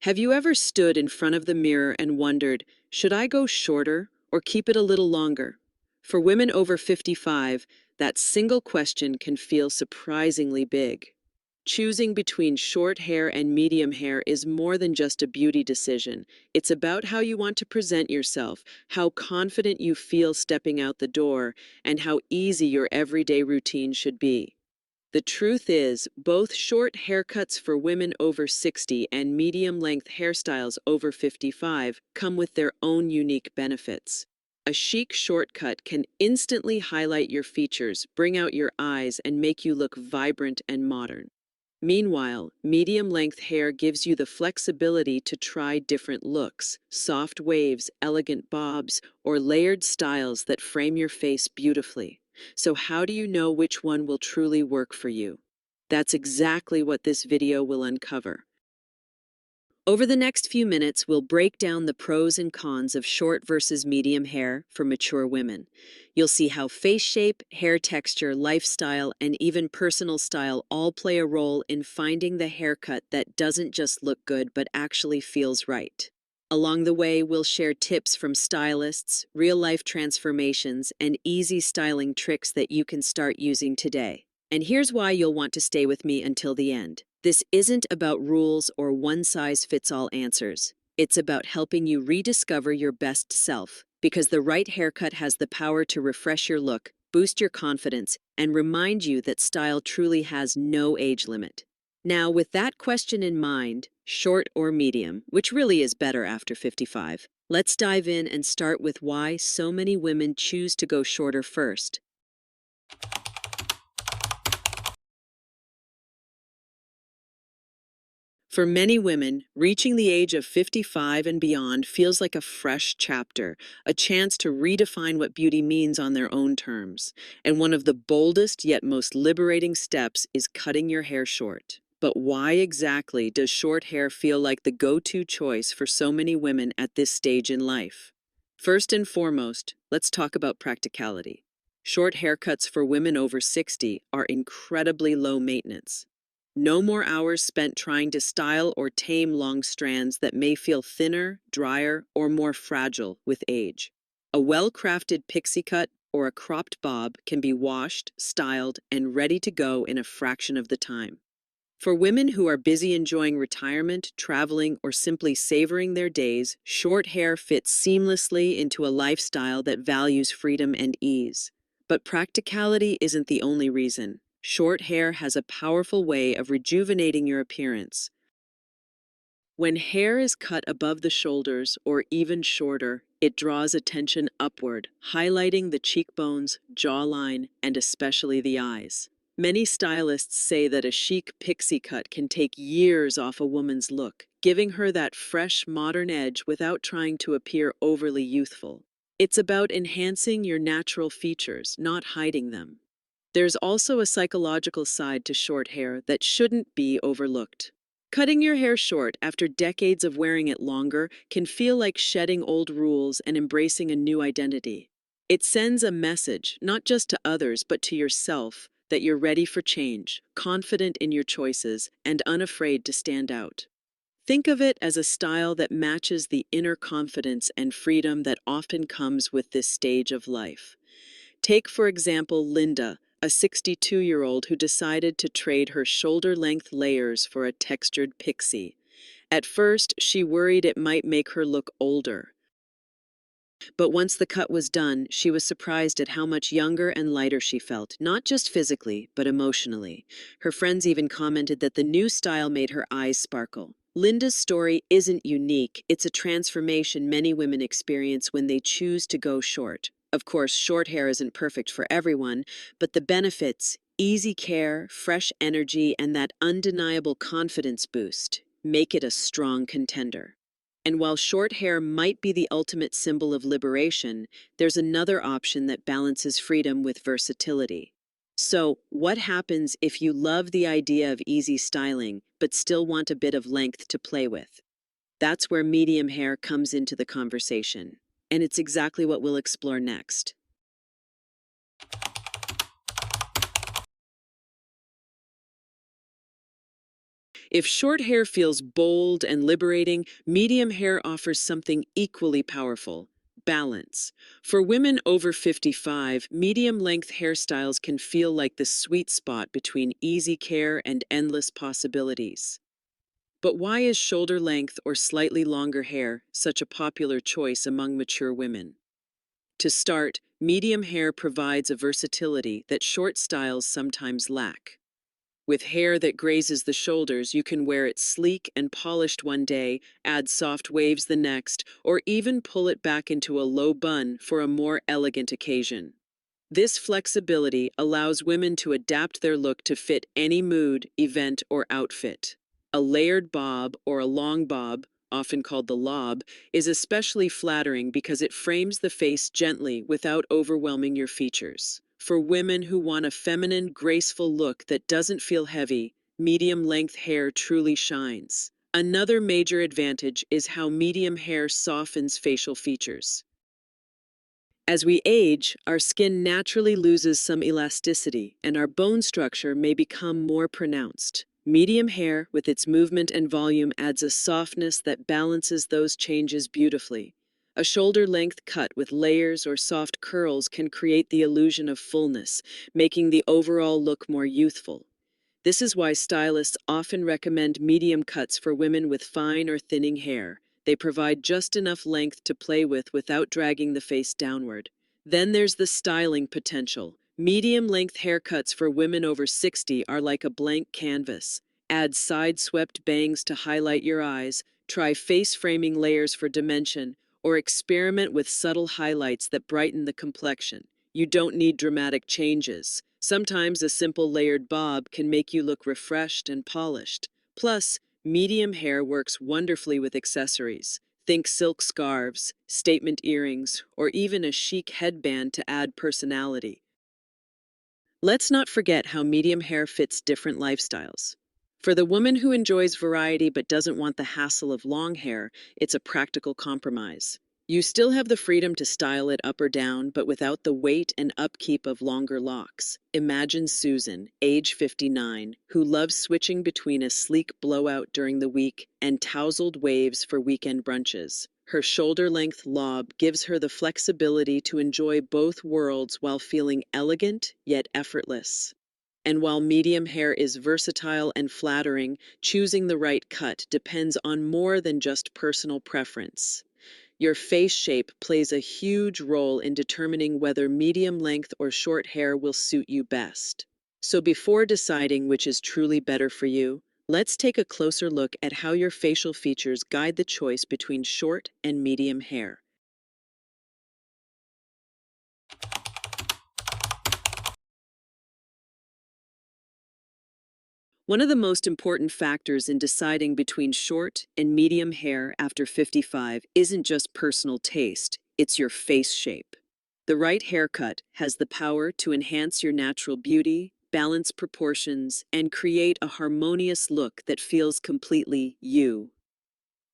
Have you ever stood in front of the mirror and wondered, should I go shorter or keep it a little longer? For women over 55, that single question can feel surprisingly big. Choosing between short hair and medium hair is more than just a beauty decision. It's about how you want to present yourself, how confident you feel stepping out the door, and how easy your everyday routine should be. The truth is, both short haircuts for women over 60 and medium-length hairstyles over 55 come with their own unique benefits. A chic shortcut can instantly highlight your features, bring out your eyes, and make you look vibrant and modern. Meanwhile, medium-length hair gives you the flexibility to try different looks, soft waves, elegant bobs, or layered styles that frame your face beautifully. So how do you know which one will truly work for you? That's exactly what this video will uncover. Over the next few minutes, we'll break down the pros and cons of short versus medium hair for mature women. You'll see how face shape, hair texture, lifestyle, and even personal style all play a role in finding the haircut that doesn't just look good but actually feels right. Along the way, we'll share tips from stylists, real-life transformations, and easy styling tricks that you can start using today. And here's why you'll want to stay with me until the end. This isn't about rules or one-size-fits-all answers. It's about helping you rediscover your best self, because the right haircut has the power to refresh your look, boost your confidence, and remind you that style truly has no age limit. Now, with that question in mind, short or medium, which really is better after 55, let's dive in and start with why so many women choose to go shorter first. For many women, reaching the age of 55 and beyond feels like a fresh chapter, a chance to redefine what beauty means on their own terms. And one of the boldest yet most liberating steps is cutting your hair short. But why exactly does short hair feel like the go-to choice for so many women at this stage in life? First and foremost, let's talk about practicality. Short haircuts for women over 60 are incredibly low maintenance. No more hours spent trying to style or tame long strands that may feel thinner, drier, or more fragile with age. A well-crafted pixie cut or a cropped bob can be washed, styled, and ready to go in a fraction of the time. For women who are busy enjoying retirement, traveling, or simply savoring their days, short hair fits seamlessly into a lifestyle that values freedom and ease. But practicality isn't the only reason. Short hair has a powerful way of rejuvenating your appearance. When hair is cut above the shoulders or even shorter, it draws attention upward, highlighting the cheekbones, jawline, and especially the eyes. Many stylists say that a chic pixie cut can take years off a woman's look, giving her that fresh, modern edge without trying to appear overly youthful. It's about enhancing your natural features, not hiding them. There's also a psychological side to short hair that shouldn't be overlooked. Cutting your hair short after decades of wearing it longer can feel like shedding old rules and embracing a new identity. It sends a message, not just to others, but to yourself, that you're ready for change, confident in your choices, and unafraid to stand out. Think of it as a style that matches the inner confidence and freedom that often comes with this stage of life. Take, for example, Linda, a 62-year-old who decided to trade her shoulder-length layers for a textured pixie. At first, she worried it might make her look older. But once the cut was done, she was surprised at how much younger and lighter she felt, not just physically, but emotionally. Her friends even commented that the new style made her eyes sparkle. Linda's story isn't unique. It's a transformation many women experience when they choose to go short. Of course, short hair isn't perfect for everyone, but the benefits, easy care, fresh energy, and that undeniable confidence boost make it a strong contender. And while short hair might be the ultimate symbol of liberation, there's another option that balances freedom with versatility. So, what happens if you love the idea of easy styling, but still want a bit of length to play with? That's where medium hair comes into the conversation. And it's exactly what we'll explore next. If short hair feels bold and liberating, medium hair offers something equally powerful: balance. For women over 55, medium-length hairstyles can feel like the sweet spot between easy care and endless possibilities. But why is shoulder length or slightly longer hair such a popular choice among mature women? To start, medium hair provides a versatility that short styles sometimes lack. With hair that grazes the shoulders, you can wear it sleek and polished one day, add soft waves the next, or even pull it back into a low bun for a more elegant occasion. This flexibility allows women to adapt their look to fit any mood, event, or outfit. A layered bob or a long bob, often called the lob, is especially flattering because it frames the face gently without overwhelming your features. For women who want a feminine, graceful look that doesn't feel heavy, medium-length hair truly shines. Another major advantage is how medium hair softens facial features. As we age, our skin naturally loses some elasticity, and our bone structure may become more pronounced. Medium hair, with its movement and volume, adds a softness that balances those changes beautifully. A shoulder-length cut with layers or soft curls can create the illusion of fullness, making the overall look more youthful. This is why stylists often recommend medium cuts for women with fine or thinning hair. They provide just enough length to play with without dragging the face downward. Then there's the styling potential. Medium-length haircuts for women over 60 are like a blank canvas. Add side-swept bangs to highlight your eyes, try face-framing layers for dimension, or experiment with subtle highlights that brighten the complexion. You don't need dramatic changes. Sometimes a simple layered bob can make you look refreshed and polished. Plus, medium hair works wonderfully with accessories. Think silk scarves, statement earrings, or even a chic headband to add personality. Let's not forget how medium hair fits different lifestyles. For the woman who enjoys variety but doesn't want the hassle of long hair, it's a practical compromise. You still have the freedom to style it up or down, but without the weight and upkeep of longer locks. Imagine Susan, age 59, who loves switching between a sleek blowout during the week and tousled waves for weekend brunches. Her shoulder-length lob gives her the flexibility to enjoy both worlds while feeling elegant yet effortless. And while medium hair is versatile and flattering, choosing the right cut depends on more than just personal preference. Your face shape plays a huge role in determining whether medium length or short hair will suit you best. So before deciding which is truly better for you, let's take a closer look at how your facial features guide the choice between short and medium hair. One of the most important factors in deciding between short and medium hair after 55 isn't just personal taste, it's your face shape. The right haircut has the power to enhance your natural beauty, balance proportions, and create a harmonious look that feels completely you.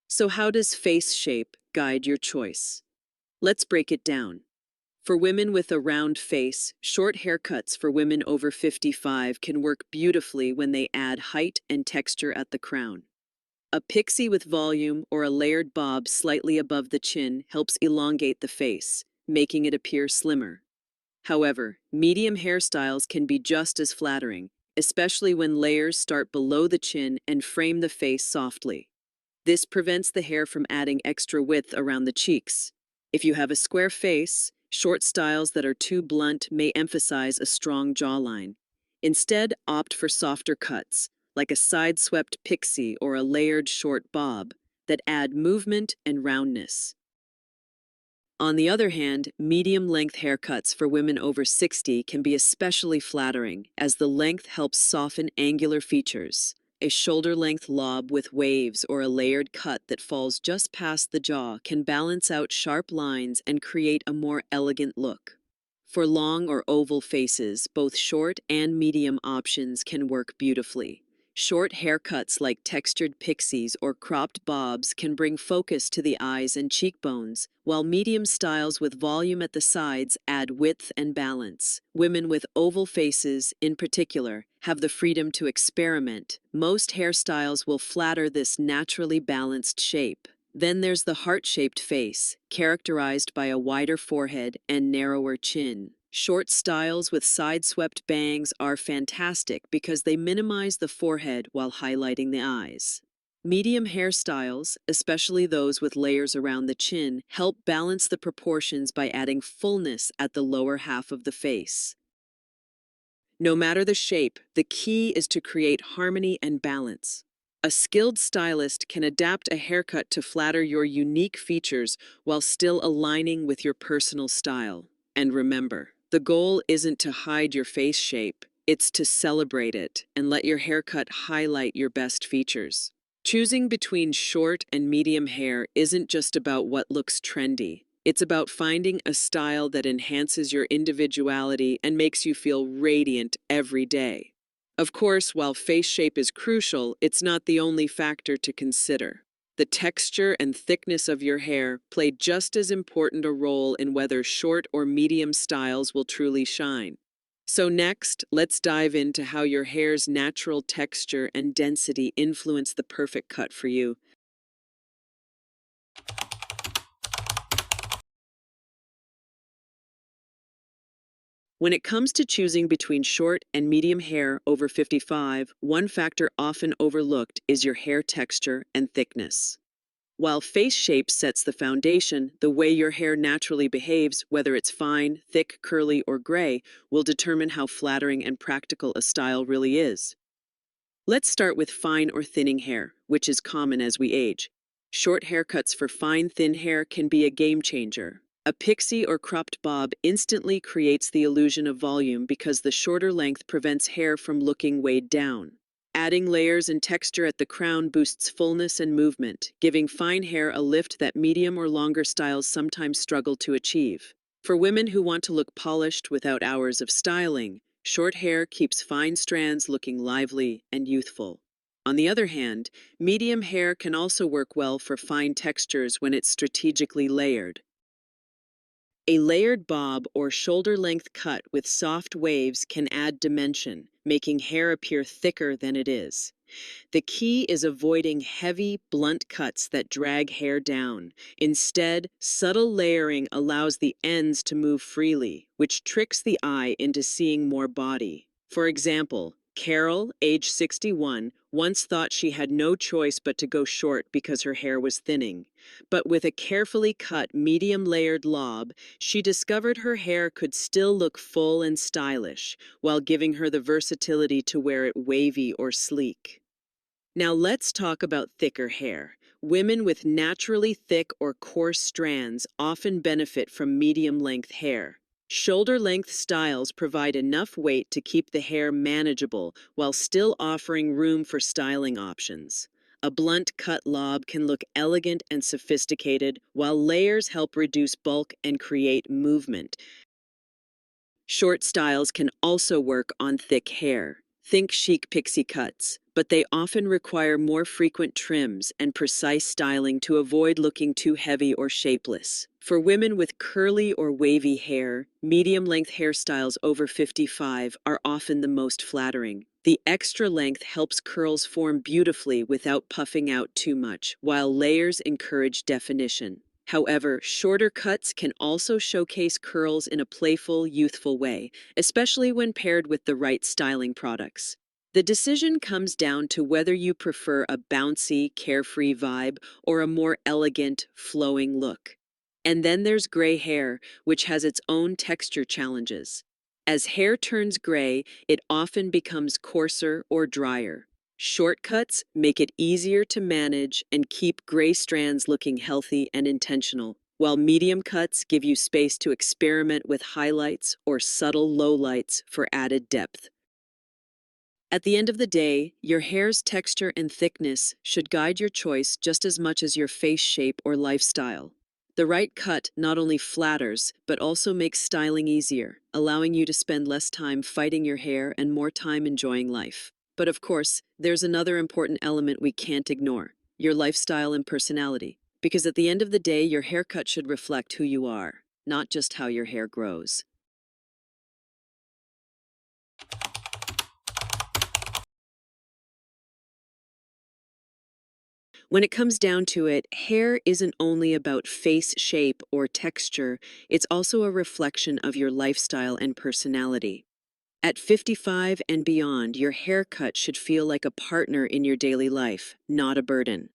So how does face shape guide your choice? Let's break it down. For women with a round face, short haircuts for women over 55 can work beautifully when they add height and texture at the crown. A pixie with volume or a layered bob slightly above the chin helps elongate the face, making it appear slimmer. However, medium hairstyles can be just as flattering, especially when layers start below the chin and frame the face softly. This prevents the hair from adding extra width around the cheeks. If you have a square face, short styles that are too blunt may emphasize a strong jawline. Instead, opt for softer cuts, like a side-swept pixie or a layered short bob, that add movement and roundness. On the other hand, medium-length haircuts for women over 60 can be especially flattering, as the length helps soften angular features. A shoulder-length lob with waves or a layered cut that falls just past the jaw can balance out sharp lines and create a more elegant look. For long or oval faces, both short and medium options can work beautifully. Short haircuts like textured pixies or cropped bobs can bring focus to the eyes and cheekbones, while medium styles with volume at the sides add width and balance. Women with oval faces, in particular, have the freedom to experiment. Most hairstyles will flatter this naturally balanced shape. Then there's the heart-shaped face, characterized by a wider forehead and narrower chin. Short styles with side-swept bangs are fantastic because they minimize the forehead while highlighting the eyes. Medium hairstyles, especially those with layers around the chin, help balance the proportions by adding fullness at the lower half of the face. No matter the shape, the key is to create harmony and balance. A skilled stylist can adapt a haircut to flatter your unique features while still aligning with your personal style. And remember, the goal isn't to hide your face shape, it's to celebrate it and let your haircut highlight your best features. Choosing between short and medium hair isn't just about what looks trendy. It's about finding a style that enhances your individuality and makes you feel radiant every day. Of course, while face shape is crucial, it's not the only factor to consider. The texture and thickness of your hair play just as important a role in whether short or medium styles will truly shine. So next, let's dive into how your hair's natural texture and density influence the perfect cut for you. When it comes to choosing between short and medium hair over 55, one factor often overlooked is your hair texture and thickness. While face shape sets the foundation, the way your hair naturally behaves, whether it's fine, thick, curly, or gray, will determine how flattering and practical a style really is. Let's start with fine or thinning hair, which is common as we age. Short haircuts for fine, thin hair can be a game changer. A pixie or cropped bob instantly creates the illusion of volume because the shorter length prevents hair from looking weighed down. Adding layers and texture at the crown boosts fullness and movement, giving fine hair a lift that medium or longer styles sometimes struggle to achieve. For women who want to look polished without hours of styling, short hair keeps fine strands looking lively and youthful. On the other hand, medium hair can also work well for fine textures when it's strategically layered. A layered bob or shoulder-length cut with soft waves can add dimension, making hair appear thicker than it is. The key is avoiding heavy, blunt cuts that drag hair down. Instead, subtle layering allows the ends to move freely, which tricks the eye into seeing more body. For example, Carol, age 61, once thought she had no choice but to go short because her hair was thinning. But with a carefully cut, medium layered lob, she discovered her hair could still look full and stylish, while giving her the versatility to wear it wavy or sleek. Now let's talk about thicker hair. Women with naturally thick or coarse strands often benefit from medium-length hair. Shoulder-length styles provide enough weight to keep the hair manageable while still offering room for styling options. A blunt cut lob can look elegant and sophisticated, while layers help reduce bulk and create movement. Short styles can also work on thick hair. Think chic pixie cuts, but they often require more frequent trims and precise styling to avoid looking too heavy or shapeless. For women with curly or wavy hair, medium-length hairstyles over 55 are often the most flattering. The extra length helps curls form beautifully without puffing out too much, while layers encourage definition. However, shorter cuts can also showcase curls in a playful, youthful way, especially when paired with the right styling products. The decision comes down to whether you prefer a bouncy, carefree vibe or a more elegant, flowing look. And then there's gray hair, which has its own texture challenges. As hair turns gray, it often becomes coarser or drier. Shortcuts make it easier to manage and keep gray strands looking healthy and intentional, while medium cuts give you space to experiment with highlights or subtle lowlights for added depth. At the end of the day, your hair's texture and thickness should guide your choice just as much as your face shape or lifestyle. The right cut not only flatters, but also makes styling easier, allowing you to spend less time fighting your hair and more time enjoying life. But of course, there's another important element we can't ignore: your lifestyle and personality. Because at the end of the day, your haircut should reflect who you are, not just how your hair grows. When it comes down to it, hair isn't only about face shape or texture, it's also a reflection of your lifestyle and personality. At 55 and beyond, your haircut should feel like a partner in your daily life, not a burden.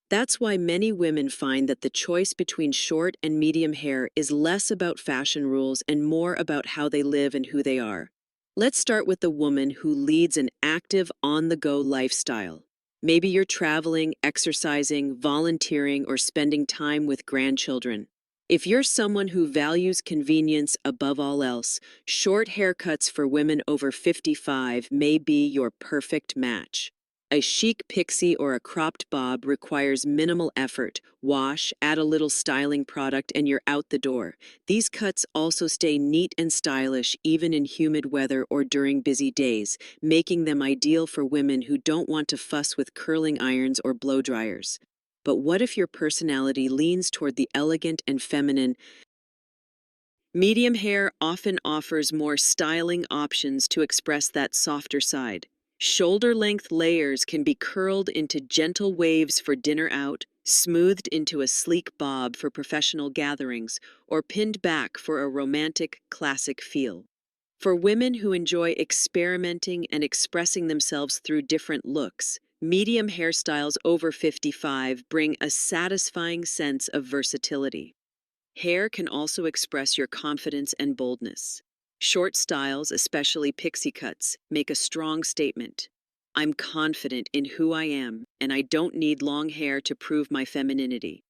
That's why many women find that the choice between short and medium hair is less about fashion rules and more about how they live and who they are. Let's start with the woman who leads an active, on the go lifestyle. Maybe you're traveling, exercising, volunteering, or spending time with grandchildren. If you're someone who values convenience above all else, short haircuts for women over 55 may be your perfect match. A chic pixie or a cropped bob requires minimal effort. Wash, add a little styling product, and you're out the door. These cuts also stay neat and stylish even in humid weather or during busy days, making them ideal for women who don't want to fuss with curling irons or blow dryers. But what if your personality leans toward the elegant and feminine? Medium hair often offers more styling options to express that softer side. Shoulder-length layers can be curled into gentle waves for dinner out, smoothed into a sleek bob for professional gatherings, or pinned back for a romantic, classic feel. For women who enjoy experimenting and expressing themselves through different looks, medium hairstyles over 55 bring a satisfying sense of versatility. Hair can also express your confidence and boldness. Short styles, especially pixie cuts, make a strong statement. I'm confident in who I am, and I don't need long hair to prove my femininity.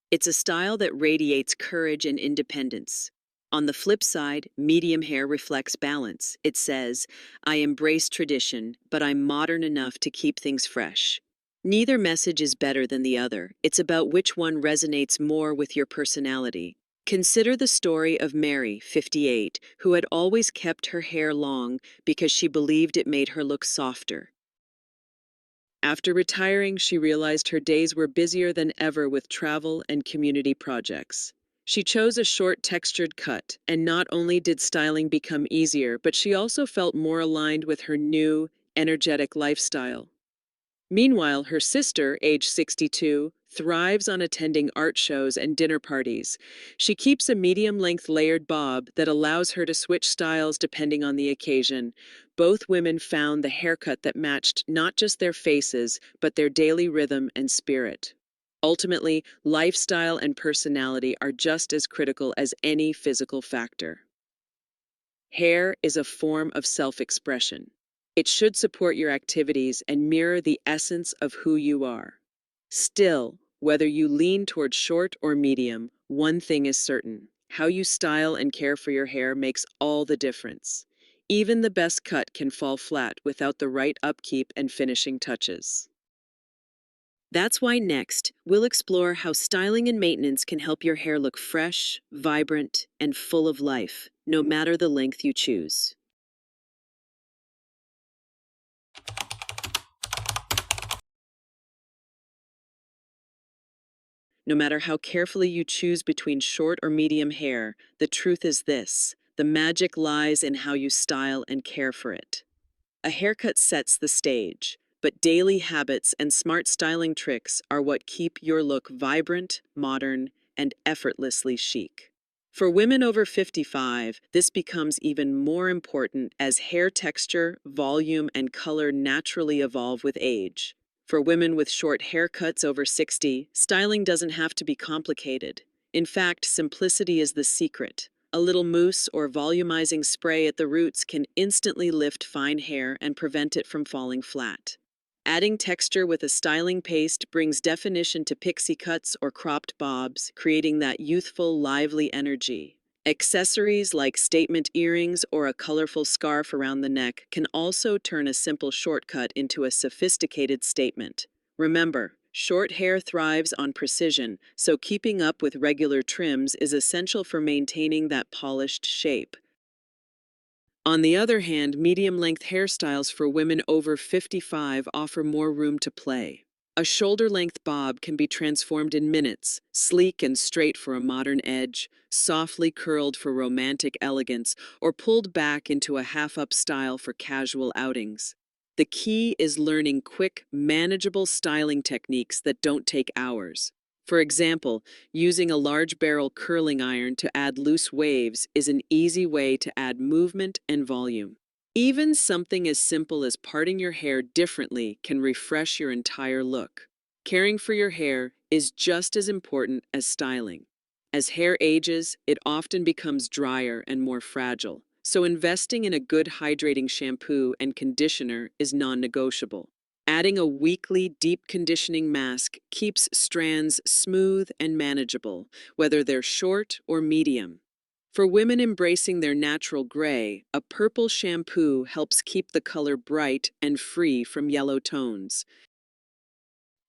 It's a style that radiates courage and independence. On the flip side, medium hair reflects balance. It says, I embrace tradition, but I'm modern enough to keep things fresh. Neither message is better than the other. It's about which one resonates more with your personality. Consider the story of Mary, 58, who had always kept her hair long because she believed it made her look softer. After retiring, she realized her days were busier than ever with travel and community projects. She chose a short, textured cut, and not only did styling become easier, but she also felt more aligned with her new, energetic lifestyle. Meanwhile, her sister, age 62, thrives on attending art shows and dinner parties. She keeps a medium-length layered bob that allows her to switch styles depending on the occasion. Both women found the haircut that matched not just their faces, but their daily rhythm and spirit. Ultimately, lifestyle and personality are just as critical as any physical factor. Hair is a form of self-expression. It should support your activities and mirror the essence of who you are. Still, whether you lean toward short or medium, one thing is certain: how you style and care for your hair makes all the difference. Even the best cut can fall flat without the right upkeep and finishing touches. That's why next, we'll explore how styling and maintenance can help your hair look fresh, vibrant, and full of life, no matter the length you choose. No matter how carefully you choose between short or medium hair, the truth is this: the magic lies in how you style and care for it. A haircut sets the stage, but daily habits and smart styling tricks are what keep your look vibrant, modern, and effortlessly chic. For women over 55, this becomes even more important as hair texture, volume, and color naturally evolve with age. For women with short haircuts over 60, styling doesn't have to be complicated. In fact, simplicity is the secret. A little mousse or volumizing spray at the roots can instantly lift fine hair and prevent it from falling flat. Adding texture with a styling paste brings definition to pixie cuts or cropped bobs, creating that youthful, lively energy. Accessories like statement earrings or a colorful scarf around the neck can also turn a simple shortcut into a sophisticated statement. Remember, short hair thrives on precision, so keeping up with regular trims is essential for maintaining that polished shape. On the other hand, medium-length hairstyles for women over 55 offer more room to play. A shoulder-length bob can be transformed in minutes, sleek and straight for a modern edge, softly curled for romantic elegance, or pulled back into a half-up style for casual outings. The key is learning quick, manageable styling techniques that don't take hours. For example, using a large barrel curling iron to add loose waves is an easy way to add movement and volume. Even something as simple as parting your hair differently can refresh your entire look. Caring for your hair is just as important as styling. As hair ages, it often becomes drier and more fragile, so investing in a good hydrating shampoo and conditioner is non-negotiable. Adding a weekly deep conditioning mask keeps strands smooth and manageable, whether they're short or medium. For women embracing their natural gray, a purple shampoo helps keep the color bright and free from yellow tones.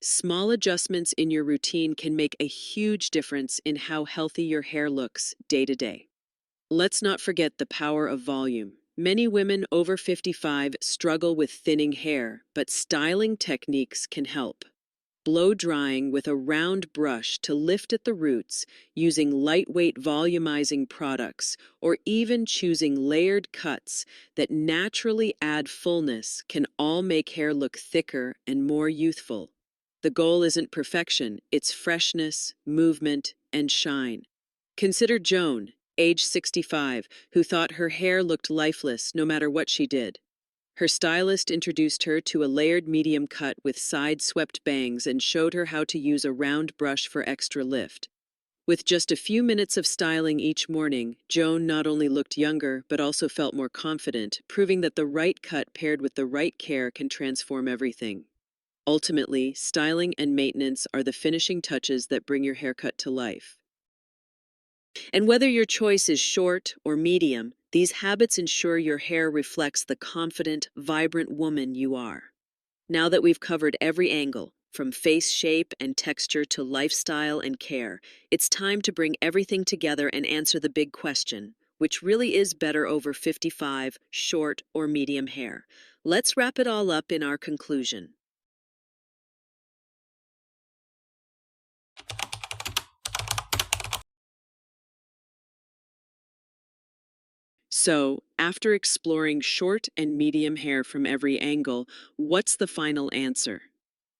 Small adjustments in your routine can make a huge difference in how healthy your hair looks day to day. Let's not forget the power of volume. Many women over 55 struggle with thinning hair, but styling techniques can help. Blow drying with a round brush to lift at the roots, using lightweight volumizing products, or even choosing layered cuts that naturally add fullness can all make hair look thicker and more youthful. The goal isn't perfection, it's freshness, movement, and shine. Consider Joan, age 65, who thought her hair looked lifeless no matter what she did. Her stylist introduced her to a layered medium cut with side-swept bangs and showed her how to use a round brush for extra lift. With just a few minutes of styling each morning, Joan not only looked younger but also felt more confident, proving that the right cut paired with the right care can transform everything. Ultimately, styling and maintenance are the finishing touches that bring your haircut to life. And whether your choice is short or medium, these habits ensure your hair reflects the confident, vibrant woman you are. Now that we've covered every angle, from face shape and texture to lifestyle and care, it's time to bring everything together and answer the big question, which really is better over 55, short or medium hair. Let's wrap it all up in our conclusion. So, after exploring short and medium hair from every angle, what's the final answer?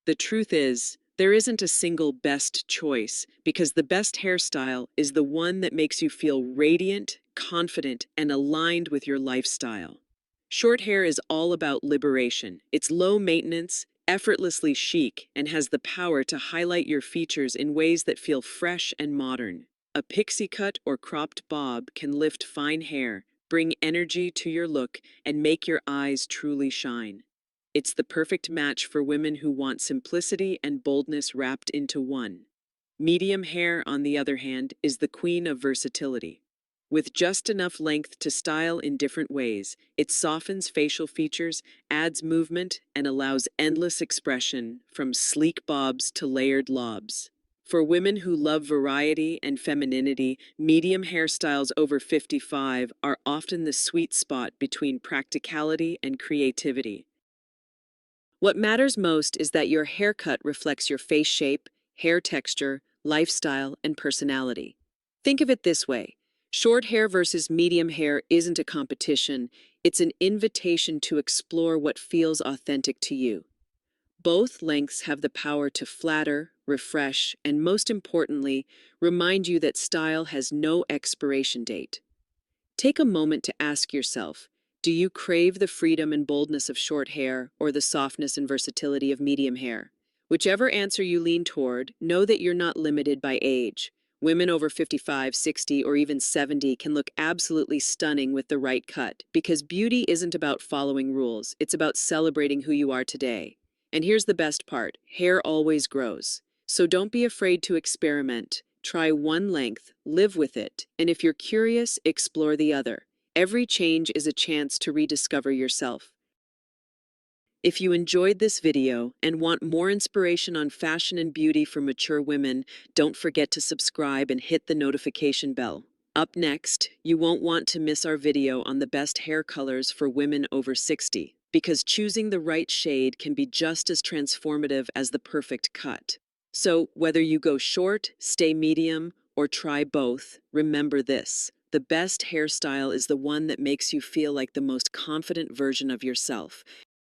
The truth is, there isn't a single best choice because the best hairstyle is the one that makes you feel radiant, confident, and aligned with your lifestyle. Short hair is all about liberation. It's low maintenance, effortlessly chic, and has the power to highlight your features in ways that feel fresh and modern. A pixie cut or cropped bob can lift fine hair, bring energy to your look, and make your eyes truly shine. It's the perfect match for women who want simplicity and boldness wrapped into one. Medium hair, on the other hand, is the queen of versatility. With just enough length to style in different ways, it softens facial features, adds movement, and allows endless expression, from sleek bobs to layered lobs. For women who love variety and femininity, medium hairstyles over 55 are often the sweet spot between practicality and creativity. What matters most is that your haircut reflects your face shape, hair texture, lifestyle, and personality. Think of it this way: short hair versus medium hair isn't a competition, it's an invitation to explore what feels authentic to you. Both lengths have the power to flatter, refresh, and most importantly, remind you that style has no expiration date. Take a moment to ask yourself, do you crave the freedom and boldness of short hair or the softness and versatility of medium hair? Whichever answer you lean toward, know that you're not limited by age. Women over 55, 60, or even 70 can look absolutely stunning with the right cut, because beauty isn't about following rules, it's about celebrating who you are today. And here's the best part: hair always grows. So don't be afraid to experiment. Try one length, live with it, and if you're curious, explore the other. Every change is a chance to rediscover yourself. If you enjoyed this video and want more inspiration on fashion and beauty for mature women, don't forget to subscribe and hit the notification bell. Up next, you won't want to miss our video on the best hair colors for women over 60, because choosing the right shade can be just as transformative as the perfect cut. So, whether you go short, stay medium, or try both, remember this: the best hairstyle is the one that makes you feel like the most confident version of yourself.